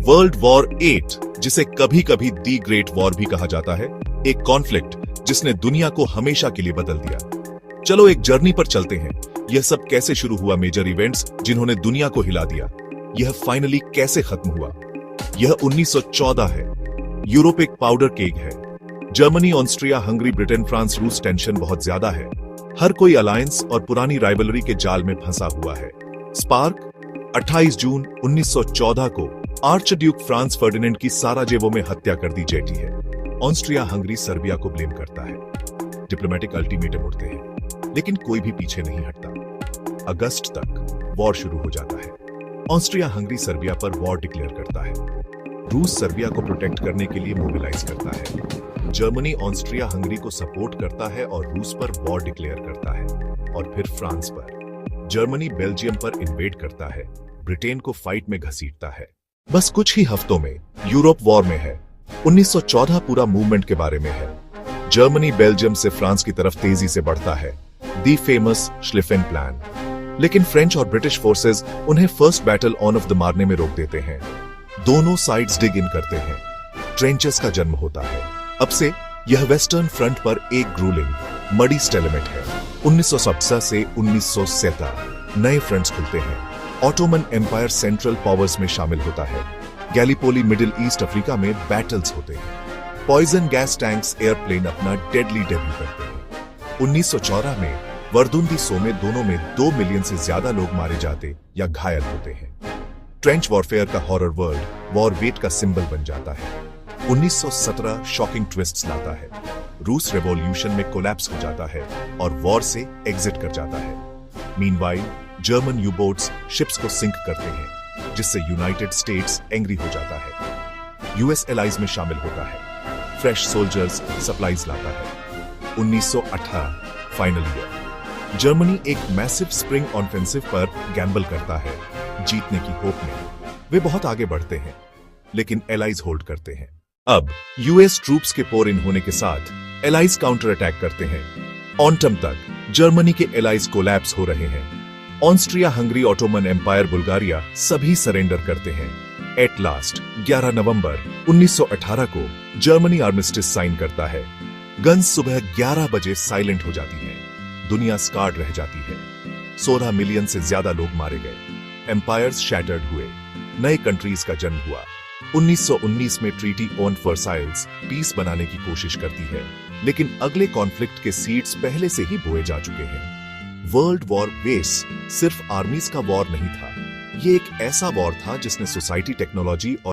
World war 8, जिसे कभी कभी दी ग्रेट वॉर भी कहा जाता है, एक कॉन्फ्लिक्ट जिसने दुनिया को हमेशा के लिए बदल दिया। चलो एक जर्नी पर चलते हैं। यह सब कैसे शुरू हुआ, मेजर इवेंट्स जिन्होंने दुनिया को हिला दिया, यह फाइनली कैसे खत्म हुआ। यह 1914 है। यूरोप एक पाउडर केक है। Germany, Austria, Hungary, Britain, France, रूस। टेंशन बहुत ज्यादा है। हर कोई अलायंस और पुरानी राइवलरी के जाल में फंसा हुआ है। स्पार्क 28 जून 1914 को आर्च ड्यूक फ्रांस फर्डिनेंड की साराजेवो में हत्या कर दी जाती है। ऑस्ट्रिया हंगरी सर्बिया को ब्लेम करता है। डिप्लोमेटिक अल्टीमेटम उठते हैं, लेकिन कोई भी पीछे नहीं हटता। अगस्त तक वॉर शुरू हो जाता है। ऑस्ट्रिया हंगरी सर्बिया पर वॉर डिक्लेयर करता है। रूस सर्बिया को प्रोटेक्ट करने के लिए मोबिलाइज करता है। जर्मनी ऑस्ट्रिया हंगरी को सपोर्ट करता है और रूस पर वॉर डिक्लेयर करता है। और फिर फ्रांस पर। जर्मनी बेल्जियम पर इन्वेड करता है, ब्रिटेन को फाइट में घसीटता है। बस कुछ ही हफ्तों में यूरोप वॉर में है। 1914 पूरा मूवमेंट के बारे में है। जर्मनी बेल्जियम से फ्रांस की तरफ तेजी से बढ़ता है, दी फेमस श्लिफेन प्लान। लेकिन फ्रेंच और ब्रिटिश फोर्सेस उन्हें first battle on off the मार्ने में रोक देते हैं। दोनों साइड्स डिग इन करते हैं। ट्रेंचेस का जन्म होता है। अब से यह वेस्टर्न फ्रंट पर एक ग्रूलिंग मडी स्टेलमेट है। 1917 से 1970 नए फ्रंट्स खुलते हैं। ऑटोमन एम्पायर सेंट्रल पावर्स में शामिल होता है। गैलीपोली मिडिल ईस्ट अफ्रीका में बैटल्स होते हैं। पॉइजन गैस टैंक्स एयरप्लेन अपना डेडली डेब्यू करते हैं। 1914 में वर्दुंदी सोमे दोनों में 2 मिलियन से ज्यादा लोग मारे जाते या घायल होते हैं। ट्रेंच वॉरफेयर का हॉरर वर्ल्ड वॉर वेट का सिंबल बन जाता है। 1917 शॉकिंग ट्विस्ट्स लाता है। रूस रेवोल्यूशन में कोलैप्स हो जाता है और वॉर से एग्जिट कर जाता है। Meanwhile German you boats ships को सिंक करते हैं, जिससे यूनाइटेड स्टेट्स एंग्री हो जाता है। यूएस एलाइज में शामिल होता है। फ्रेश सोल्जर्स सप्लाईज लाता है। 1918 फाइनल ईयर। जर्मनी एक मैसिव स्प्रिंग ऑफेंसिव पर गैम्बल करता है, जीतने की होप में। वे बहुत आगे बढ़ते हैं, लेकिन एलाइज होल्ड करते हैं। अब यूएस ट्रूप्स के पोर इन होने के साथ एलाइज काउंटर अटैक करते हैं। ऑटम तक जर्मनी के एलाइज कोलैप्स हो रहे हैं। Austria Hungary, Ottoman empire, Bulgaria सभी सरेंडर करते हैं। एट लास्ट 11 नवंबर 1918 को जर्मनी आर्मिस्टिस साइन करता है। गन्स सुबह 11 बजे साइलेंट हो जाती हैं। दुनिया स्कार्ड रह जाती है। 16 मिलियन से ज्यादा लोग मारे गए। एम्पायर्स शैटर्ड हुए। नए कंट्रीज का जन्म हुआ। 1919 में ट्रीटी ऑन वर्साइल्स पीस बनाने की कोशिश करती है, लेकिन अगले कॉन्फ्लिक्ट के सीड्स पहले से ही बोए जा चुके हैं। वर्ल्ड वॉर वेस सिर्फ आर्मीज का वॉर नहीं था। ये एक ऐसा वॉर था जिसने सोसाइटी, टेक्नोलॉजी और